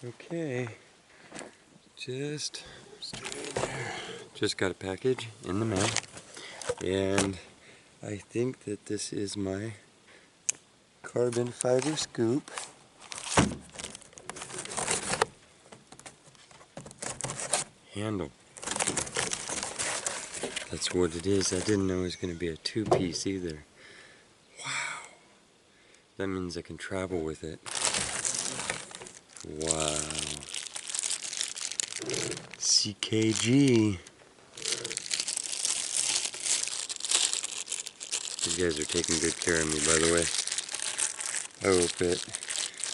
Okay, just got a package in the mail, and I think that this is my carbon fiber scoop. Handle. That's what it is. I didn't know it was going to be a two-piece either. Wow. That means I can travel with it. Wow. CKG. These guys are taking good care of me, by the way. I hope that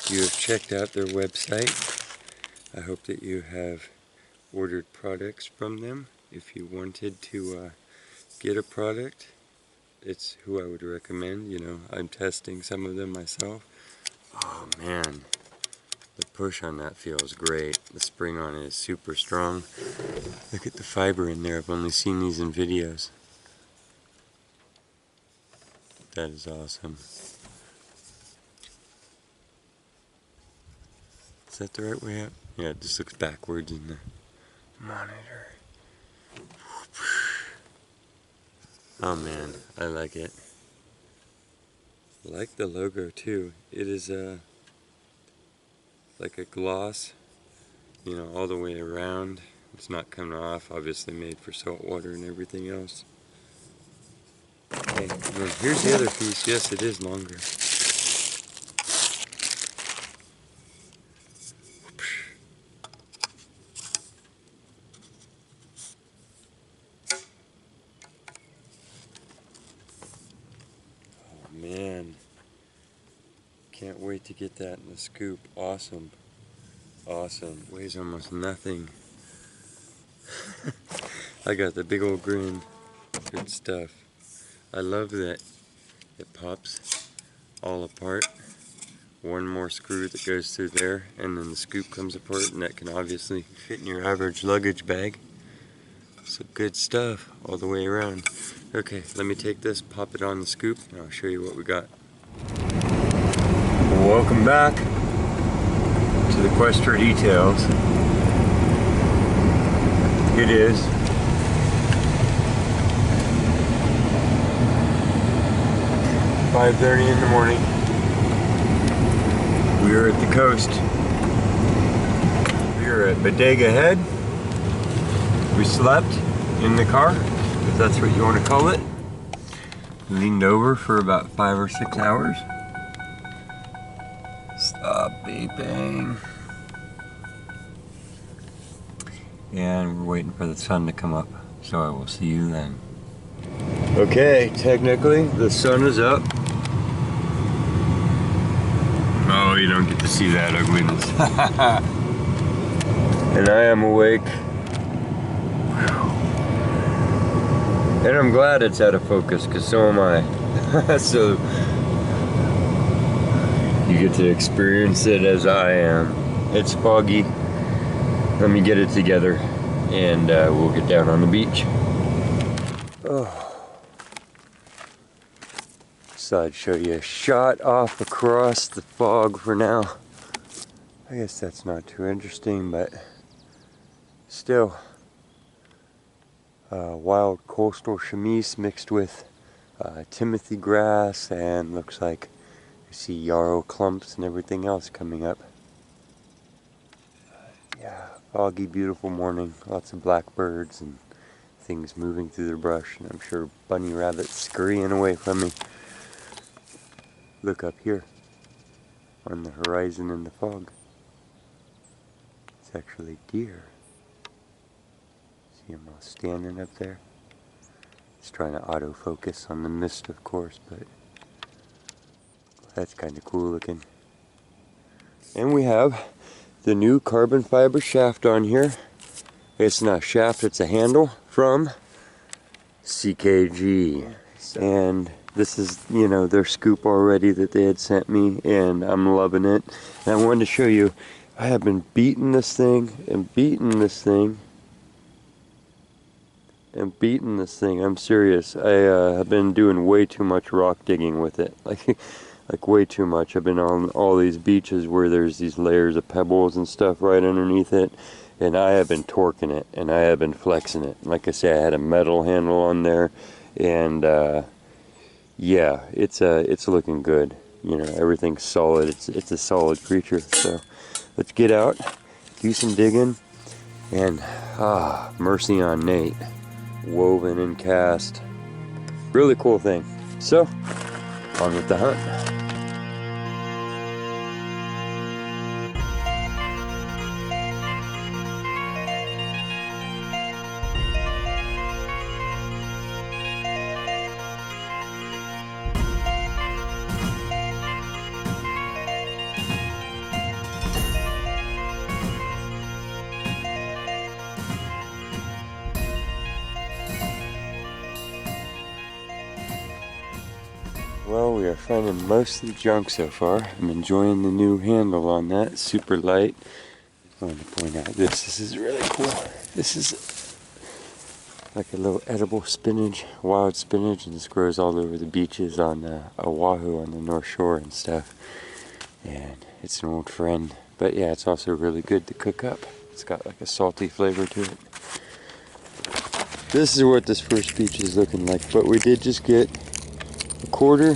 you have checked out their website. I hope that you have ordered products from them. If you wanted to get a product, it's who I would recommend. You know, I'm testing some of them myself. Oh man, the push on that feels great. The spring on it is super strong. Look at the fiber in there. I've only seen these in videos. That is awesome. Is that the right way up? Yeah, it just looks backwards in the monitor. Oh man, I like it. I like the logo too. It is like a gloss, you know, all the way around. It's not coming off, obviously made for salt water and everything else. Okay, well, here's the other piece. Yes, it is longer. Oh man, can't wait to get that in the scoop. Awesome. Awesome. Weighs almost nothing. I got the big old grin. Good stuff. I love that it pops all apart. One more screw that goes through there, and then the scoop comes apart, and that can obviously fit in your average luggage bag. So good stuff all the way around. Okay, let me take this, pop it on the scoop, and I'll show you what we got. Welcome back to the quest for details. It is 5:30 in the morning. We are at the coast. We are at Bodega Head. We slept in the car, if that's what you want to call it. Leaned over for about 5 or 6 hours. Stop beeping. And we're waiting for the sun to come up, so I will see you then. Okay, technically the sun is up. Oh, you don't get to see that ugliness. And I am awake. And I'm glad it's out of focus, because so am I. So you get to experience it as I am. It's foggy. Let me get it together, and we'll get down on the beach. Oh. So I'd show you a shot off across the fog for now. I guess that's not too interesting, but still. Wild coastal chamise mixed with timothy grass, and looks like you see yarrow clumps and everything else coming up. Yeah, foggy, beautiful morning. Lots of blackbirds and things moving through the brush, and I'm sure bunny rabbits scurrying away from me. Look up here on the horizon in the fog. It's actually deer. See them all standing up there. It's trying to autofocus on the mist, of course, but that's kind of cool looking. And we have the new carbon fiber shaft on here. It's not a shaft, it's a handle from CKG. And this is, you know, their scoop already that they had sent me, and I'm loving it. And I wanted to show you, I have been beating this thing and beating this thing and beating this thing. I'm serious. I have been doing way too much rock digging with it. Like, like way too much. I've been on all these beaches where there's these layers of pebbles and stuff right underneath it, and I have been torquing it and I have been flexing it. Like I say, I had a metal handle on there, and yeah, it's looking good. You know, everything's solid. It's a solid creature. So let's get out, do some digging, and mercy on Nate. Woven and cast. Really cool thing. So, on with the hunt. Well, we are finding most of the junk so far. I'm enjoying the new handle on that, super light. I want to point out this is really cool. This is like a little edible spinach, wild spinach, and this grows all over the beaches on Oahu on the North Shore and stuff. And it's an old friend, but yeah, it's also really good to cook up. It's got like a salty flavor to it. This is what this first beach is looking like, but we did just get a quarter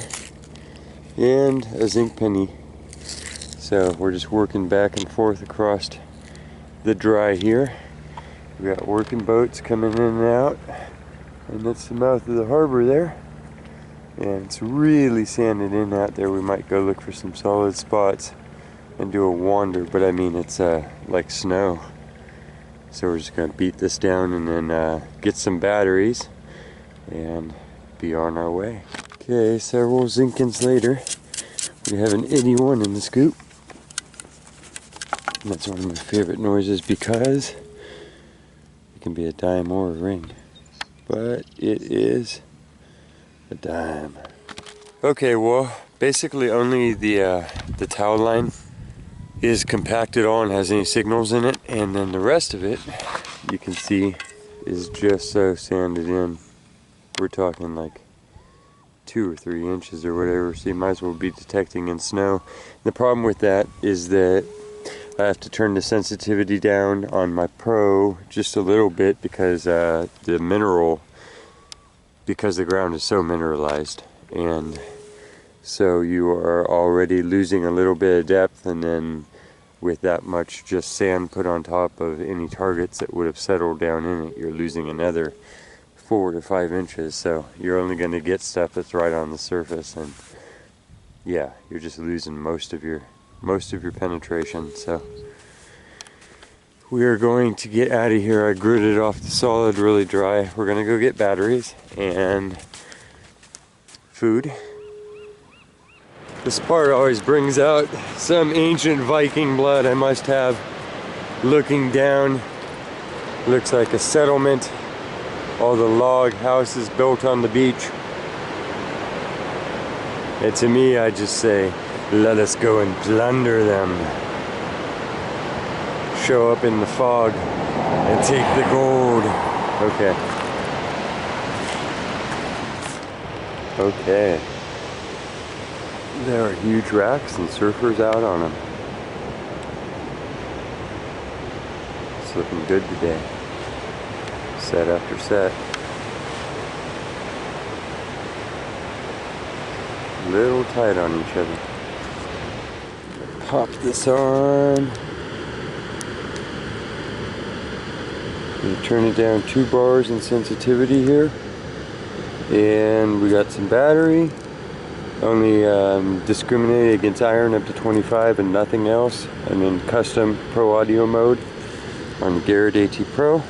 and a zinc penny, so we're just working back and forth across the dry here. We got working boats coming in and out, and that's the mouth of the harbor there, and it's really sanded in out there. We might go look for some solid spots and do a wander, but I mean, it's like snow, so we're just gonna beat this down and then get some batteries and be on our way. Okay, several zinkins later, we have an 81 in the scoop. And that's one of my favorite noises because it can be a dime or a ring. But it is a dime. Okay, well, basically only the towel line is compacted on and has any signals in it, and then the rest of it, you can see, is just so sanded in. We're talking like 2 or 3 inches or whatever, so you might as well be detecting in snow. The problem with that is that I have to turn the sensitivity down on my Pro just a little bit because the ground is so mineralized, and so you are already losing a little bit of depth, and then with that much just sand put on top of any targets that would have settled down in it, you're losing another 4 to 5 inches, so you're only going to get stuff that's right on the surface, and yeah, you're just losing most of your penetration. So we are going to get out of here. I gritted off the solid really dry. We're going to go get batteries and food. This part always brings out some ancient Viking blood I must have. Looking down, looks like a settlement. All the log houses built on the beach. And to me, I just say, let us go and plunder them. Show up in the fog and take the gold. Okay. Okay. There are huge racks and surfers out on them. It's looking good today. Set after set. Little tight on each other. Pop this on. We turn it down 2 bars in sensitivity here. And we got some battery. Only discriminate against iron up to 25 and nothing else. I'm in custom pro audio mode on the Garrett AT Pro.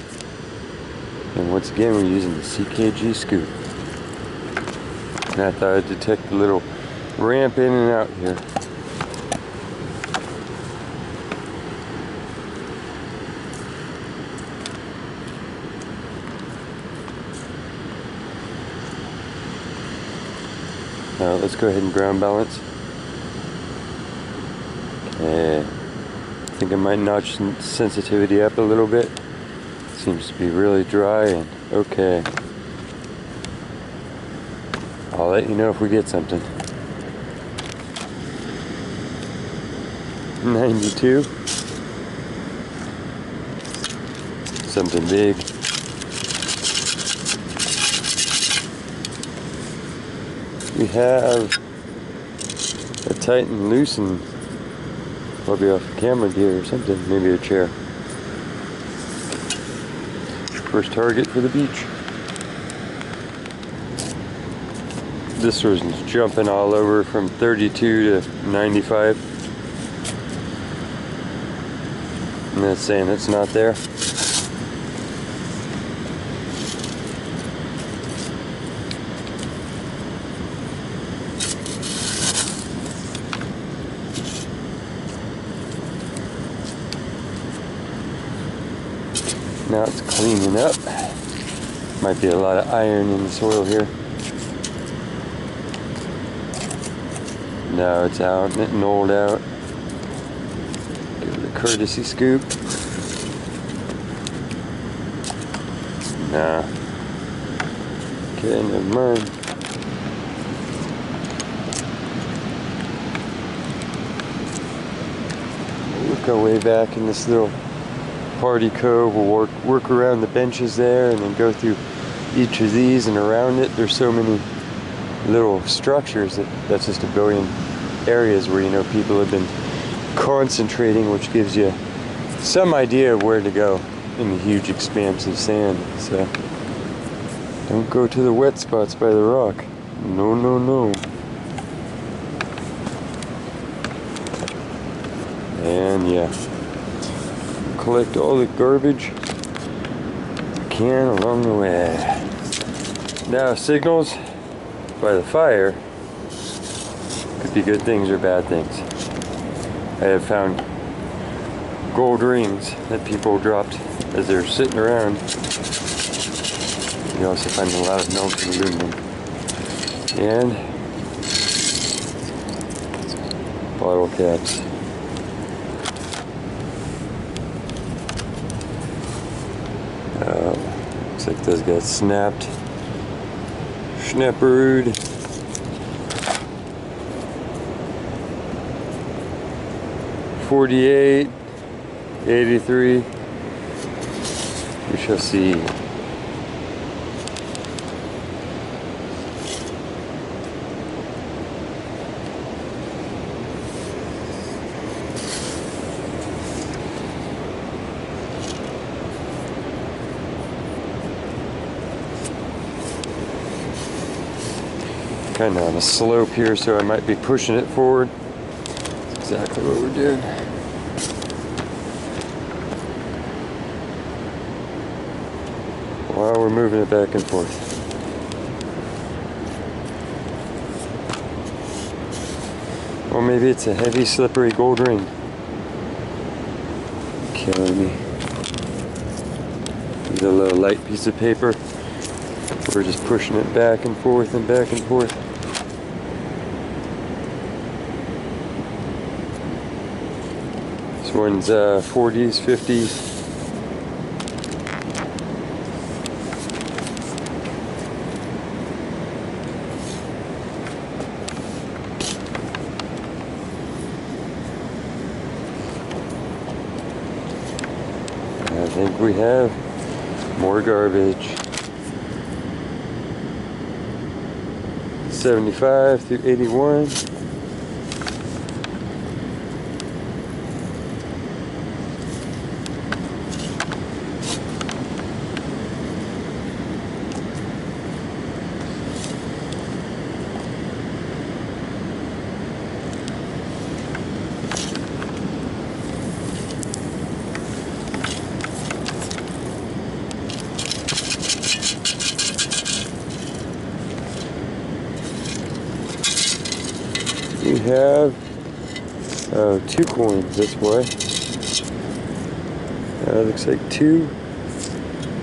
And once again, we're using the CKG scoop. And I thought I'd detect a little ramp in and out here. Now let's go ahead and ground balance. Okay. I think I might notch sensitivity up a little bit. Seems to be really dry and okay. I'll let you know if we get something. 92. Something big. We have a Titan loosen, probably off a camera gear or something, maybe a chair. First target for the beach. This was jumping all over from 32 to 95. And that's saying it's not there. Now it's cleaning up. Might be a lot of iron in the soil here. No, it's out, it knolled out. Give it a courtesy scoop. Nah. Okay, never mind. Work our way back in this little party cove. We'll work around the benches there and then go through each of these, and around it there's so many little structures that's just a billion areas where, you know, people have been concentrating, which gives you some idea of where to go in the huge expanse of sand. So don't go to the wet spots by the rock. No, no, no. And yeah, collect all the garbage you can along the way. Now, signals by the fire could be good things or bad things. I have found gold rings that people dropped as they're sitting around. You also find a lot of melted aluminum and bottle caps. Looks like those got snapped. Snapperooed. $48, $83. We shall see. Kind of on a slope here, so I might be pushing it forward. That's exactly what we're doing. While we're moving it back and forth. Or maybe it's a heavy, slippery gold ring. Killing me. There's a little light piece of paper. We're just pushing it back and forth and back and forth. This one's 40s, 50s. I think we have more garbage. 75 through 81. We have 2 coins this way. Looks like 2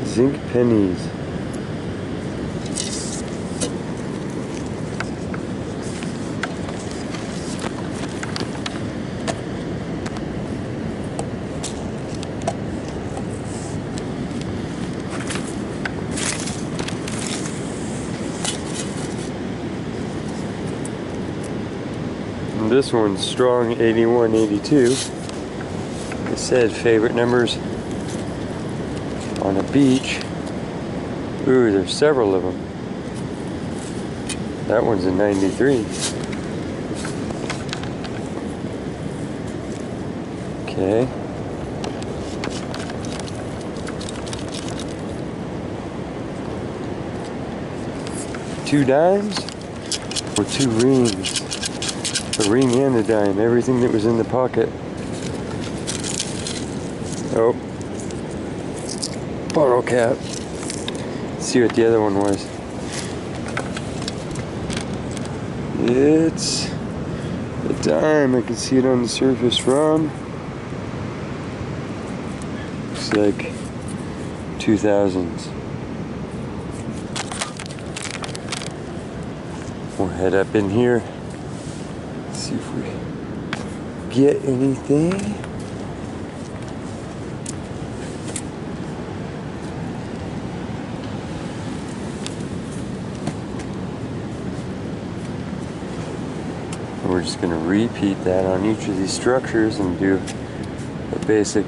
zinc pennies. this one's strong 8182. It said favorite numbers on a beach. Ooh, there's several of them. That one's a 93. Okay. Two dimes or two rings? A ring and a dime, everything that was in the pocket. Oh, bottle cap. Let's see what the other one was. It's a dime. I can see it on the surface from, looks like 2000s. We'll head up in here, see if we get anything. We're just going to repeat that on each of these structures and do a basic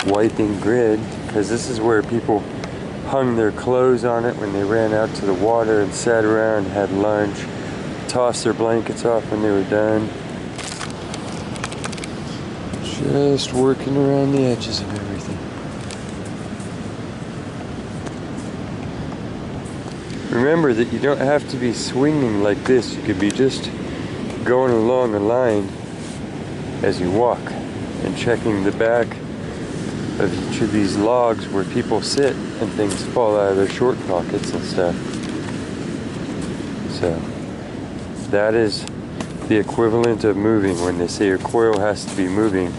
wiping grid, because this is where people hung their clothes on it when they ran out to the water and sat around, had lunch, tossed their blankets off when they were done. Just working around the edges of everything. Remember that you don't have to be swinging like this. You could be just going along a line as you walk and checking the back of each of these logs where people sit and things fall out of their short pockets and stuff. So that is the equivalent of moving. When they say your coil has to be moving,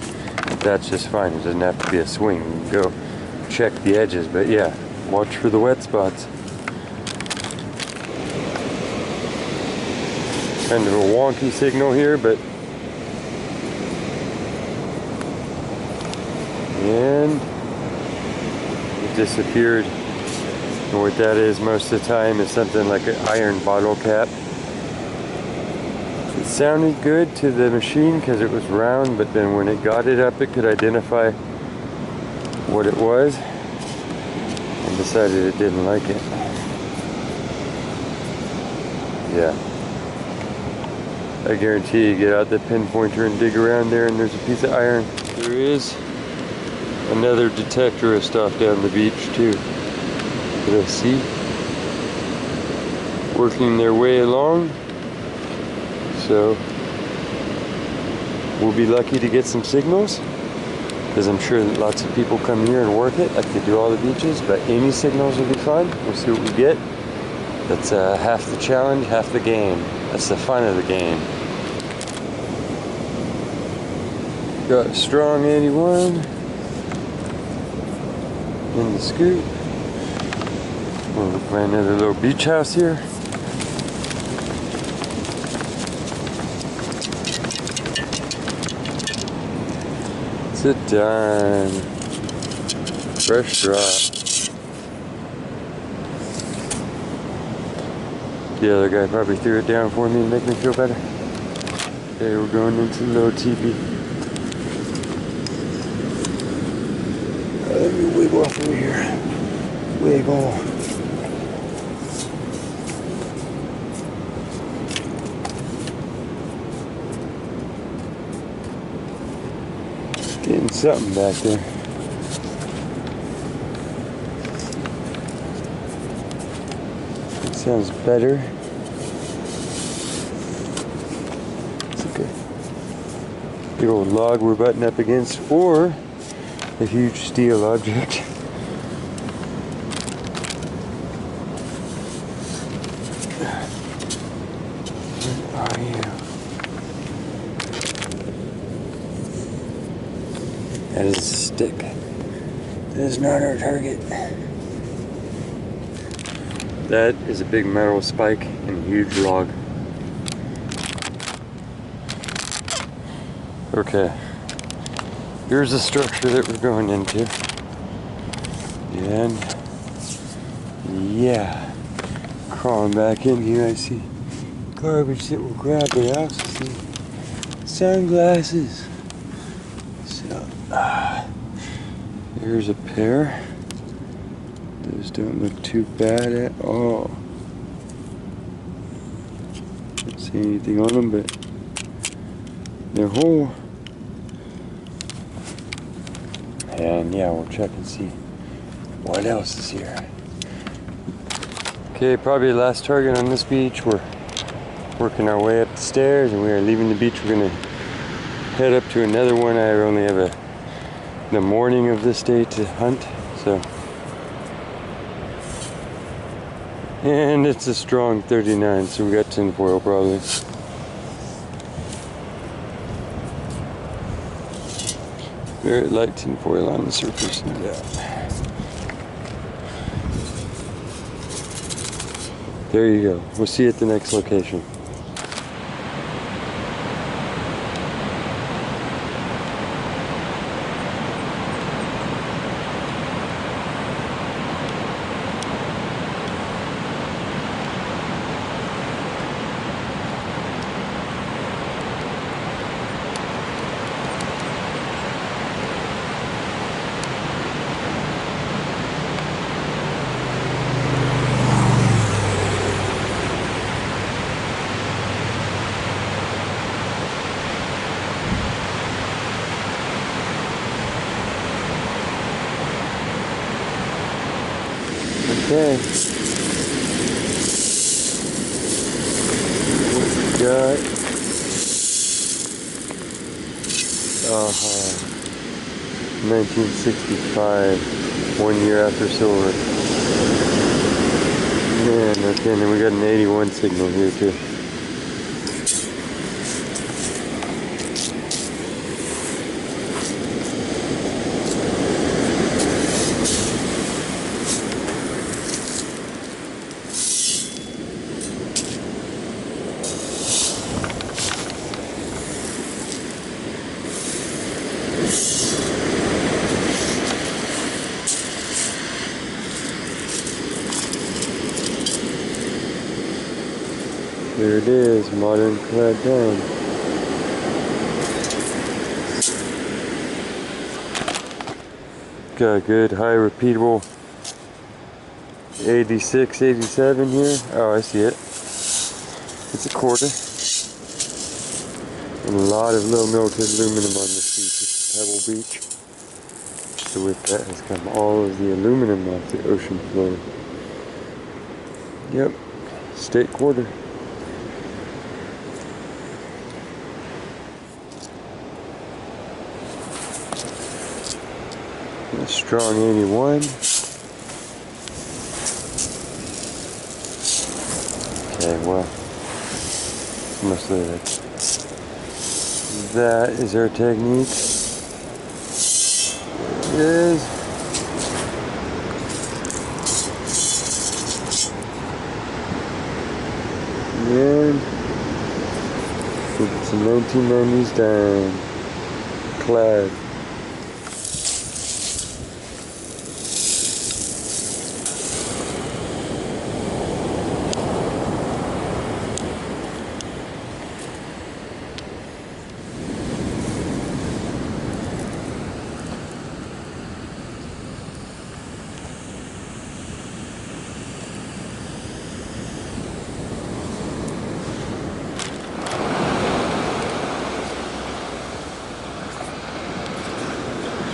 that's just fine. It doesn't have to be a swing. You can go check the edges, but yeah, watch for the wet spots. Kind of a wonky signal here, but and it disappeared. And what that is most of the time is something like an iron bottle cap. It sounded good to the machine because it was round, but then when it got it up, it could identify what it was and decided it didn't like it. Yeah. I guarantee you get out the pinpointer and dig around there and there's a piece of iron. There is another detectorist off down the beach too that I see working their way along. So we'll be lucky to get some signals, because I'm sure that lots of people come here and work it like they do all the beaches, but any signals will be fun. We'll see what we get. That's half the challenge, half the game. That's the fun of the game. Got a strong 81 in the scoop. We'll find another little beach house here. It's a dime. Fresh drop. The other guy probably threw it down for me to make me feel better. Okay, we're going into the little teepee. Let me wiggle through here. Wiggle. Getting something back there. It sounds better. It's like a big old log we're butting up against, or a huge steel object. Where are you? That is a stick. That is not our target. That is a big metal spike and a huge log. Okay. Here's the structure that we're going into. And yeah, crawling back in here, I see garbage that we'll grab, but I also see sunglasses. So, there's a pair. Those don't look too bad at all. Don't see anything on them, but they're whole. And yeah, we'll check and see what else is here. Okay, probably the last target on this beach. We're working our way up the stairs and we are leaving the beach. We're gonna head up to another one. I only have the morning of this day to hunt, so. And it's a strong 39, so we got tinfoil probably. Very light tinfoil on the surface. Yeah. There you go. We'll see you at the next location. Okay. We got 1965, 1 year after silver. Man, okay, and then we got an 81 signal here too. There it is, modern clad town. Got a good high repeatable 86, 87 here. Oh, I see it. It's a quarter. And a lot of low melted aluminum on this beach. It's a pebble beach. So with that has come all of the aluminum off the ocean floor. Yep, state quarter. A strong 81. Okay, well, must say that is our technique. It is. And it's a 1990s down clad.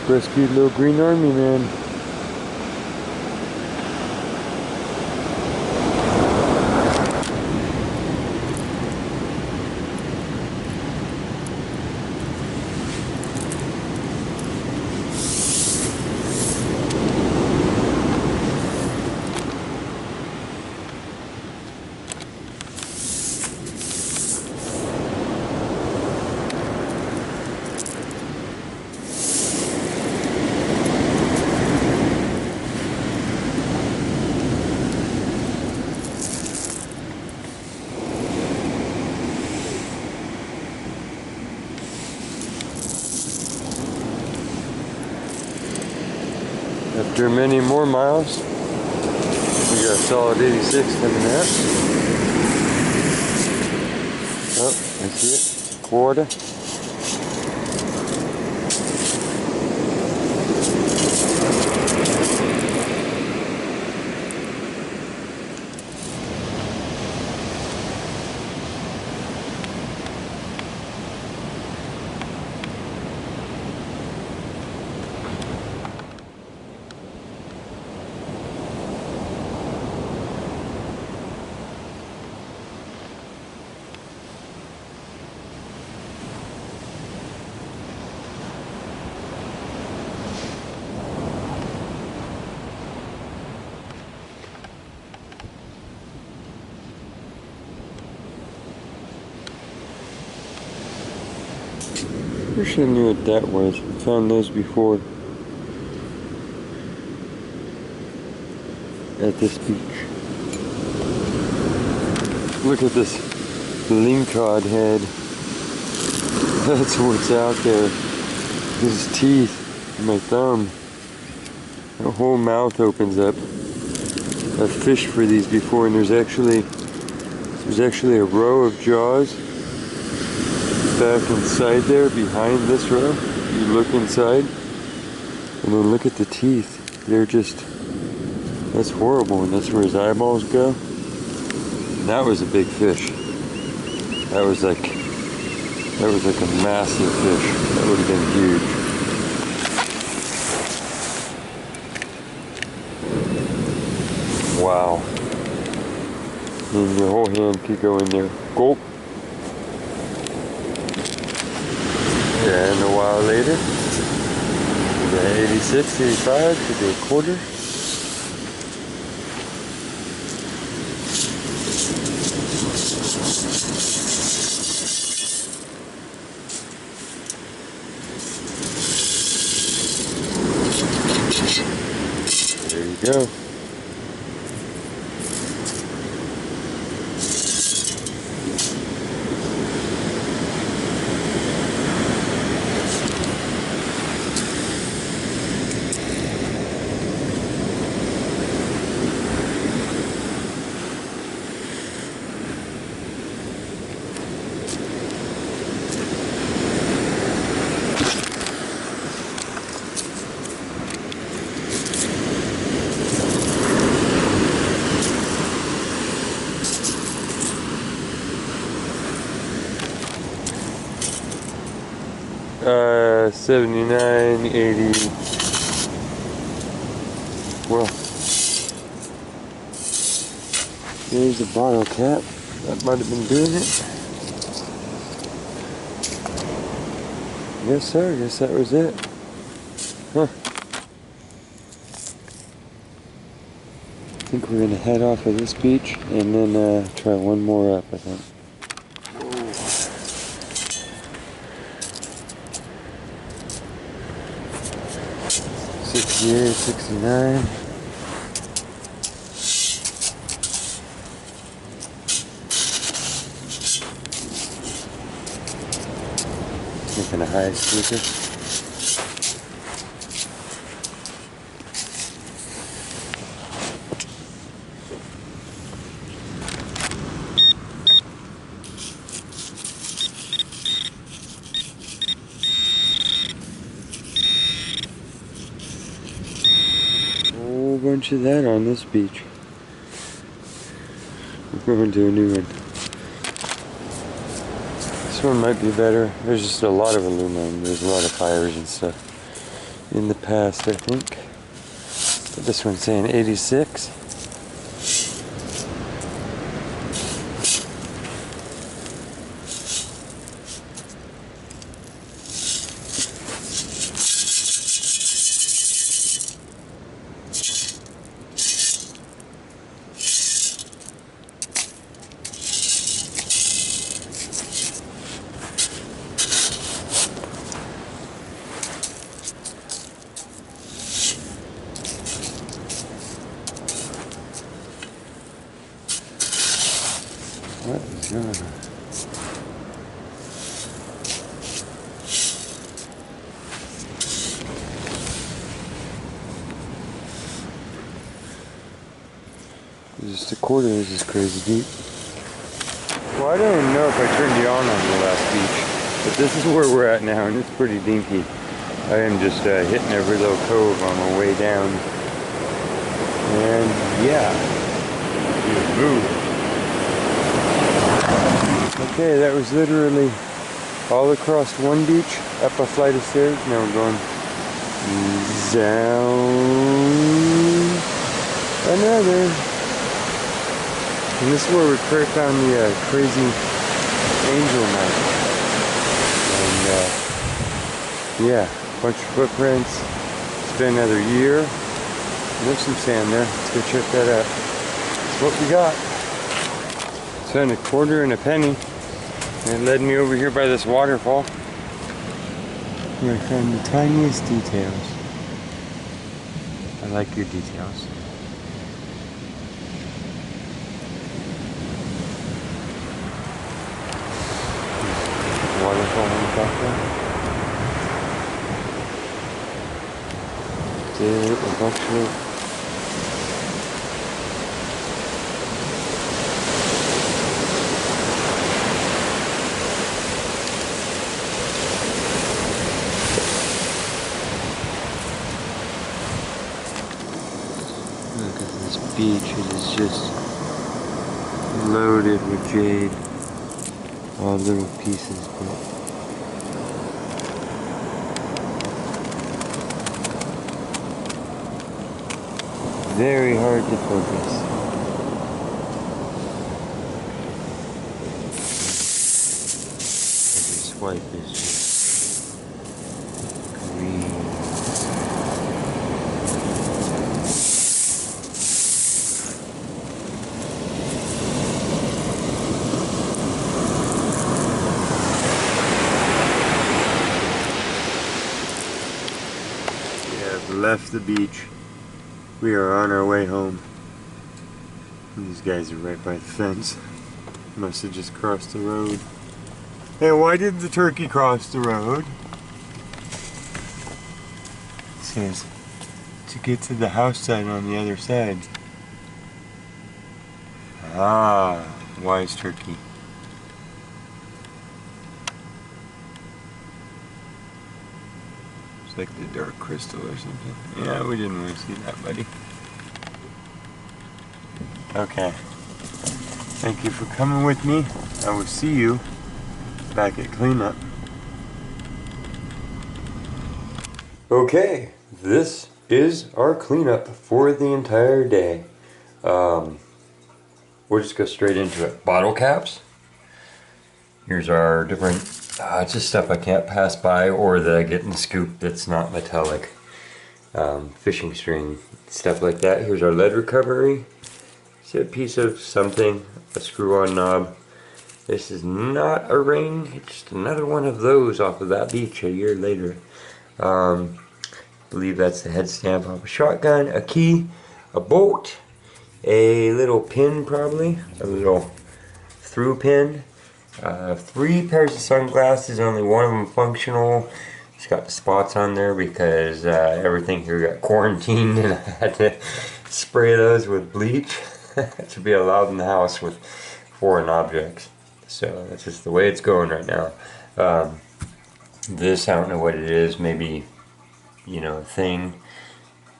Rescued little green army man. After many more miles, we got a solid 86 coming out. Oh, I see it. Quarter. Wish I knew what that was. I found those before at this beach. Look at this lingcod head. That's what's out there. His teeth, my thumb. The whole mouth opens up. I've fished for these before, and there's actually a row of jaws back inside there, behind this row. You look inside, and then look at the teeth. They're just, that's horrible, and that's where his eyeballs go. And that was a big fish. That was like a massive fish. That would have been huge. Wow. And your whole hand could go in there. Gulp. And a while later, we got 86, 85, could be a quarter. There you go. Uh, 79, 80. Well, here's the bottle cap. That might have been doing it. Yes, sir. Guess that was it. Huh. I think we're gonna head off of this beach and then try one more up, I think. 68, 69. Making a high speaker. Bunch of that on this beach. We're going to a new one. This one might be better. There's just a lot of aluminum. There's a lot of fires and stuff in the past, I think. But this one's saying 86. What is going on? Just a quarter, this is crazy deep. Well, I don't even know if I turned you on the last beach, but this is where we're at now, and it's pretty dinky. I am just hitting every little cove on my way down. And yeah, okay, that was literally all across one beach, up a flight of stairs. Now we're going down another. And this is where we found the crazy angel knife. And yeah, bunch of footprints. It's been another year. There's some sand there. Let's go check that out. That's what we got. Found a quarter and a penny. And it led me over here by this waterfall, where I found the tiniest details. I like your details. Waterfall on the top there. Did a bunch of look at this beach. It is just loaded with jade. All little pieces, but very hard to focus. Every swipe is just green. Left the beach. We are on our way home. These guys are right by the fence. Must have just crossed the road. Hey, why did the turkey cross the road? It says to get to the house side on the other side. Ah, wise turkey. It's like the dark crystal or something. Yeah, we didn't want to see that, buddy. Okay. Thank you for coming with me. I will see you back at cleanup. Okay, this is our cleanup for the entire day. We'll just go straight into it. Bottle caps. Here's our different, it's just stuff I can't pass by or that I get in the scoop that's not metallic. Fishing string, stuff like that. Here's our lead recovery. It's a piece of something, a screw-on knob. This is not a ring, it's just another one of those off of that beach a year later. I believe that's the head stamp off a shotgun, a key, a bolt, a little pin probably, a little through pin. 3 pairs of sunglasses, only one of them functional. It's got the spots on there because everything here got quarantined and I had to spray those with bleach to be allowed in the house with foreign objects. So that's just the way it's going right now. This, I don't know what it is, maybe, you know, a thing.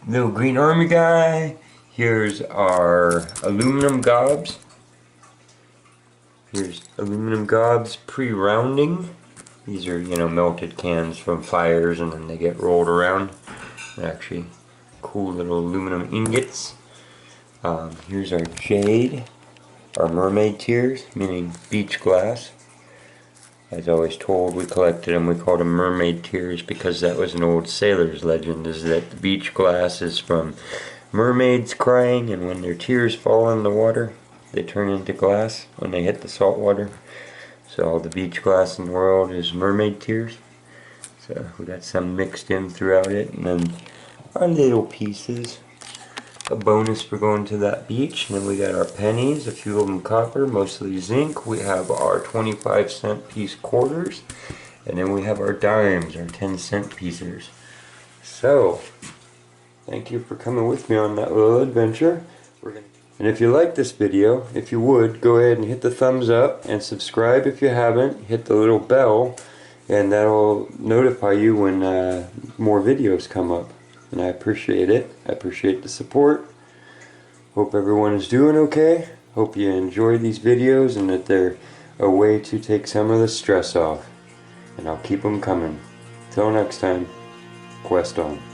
Little green army guy. Here's our aluminum gobs. Here's aluminum gobs pre-rounding. These are, you know, melted cans from fires and then they get rolled around. They're actually cool little aluminum ingots. Here's our jade, our mermaid tears, meaning beach glass. As always told, we collected them, we called them mermaid tears because that was an old sailor's legend, is that the beach glass is from mermaids crying, and when their tears fall in the water, they turn into glass when they hit the salt water. So all the beach glass in the world is mermaid tears. So we got some mixed in throughout it, and then our little pieces, a bonus for going to that beach. And then we got our pennies, a few of them copper, mostly zinc. We have our 25-cent piece quarters, and then we have our dimes, our 10-cent pieces. So thank you for coming with me on that little adventure. And if you like this video, if you would, go ahead and hit the thumbs up and subscribe if you haven't. Hit the little bell and that'll notify you when more videos come up. And I appreciate it. I appreciate the support. Hope everyone is doing okay. Hope you enjoy these videos and that they're a way to take some of the stress off. And I'll keep them coming. Till next time, quest on.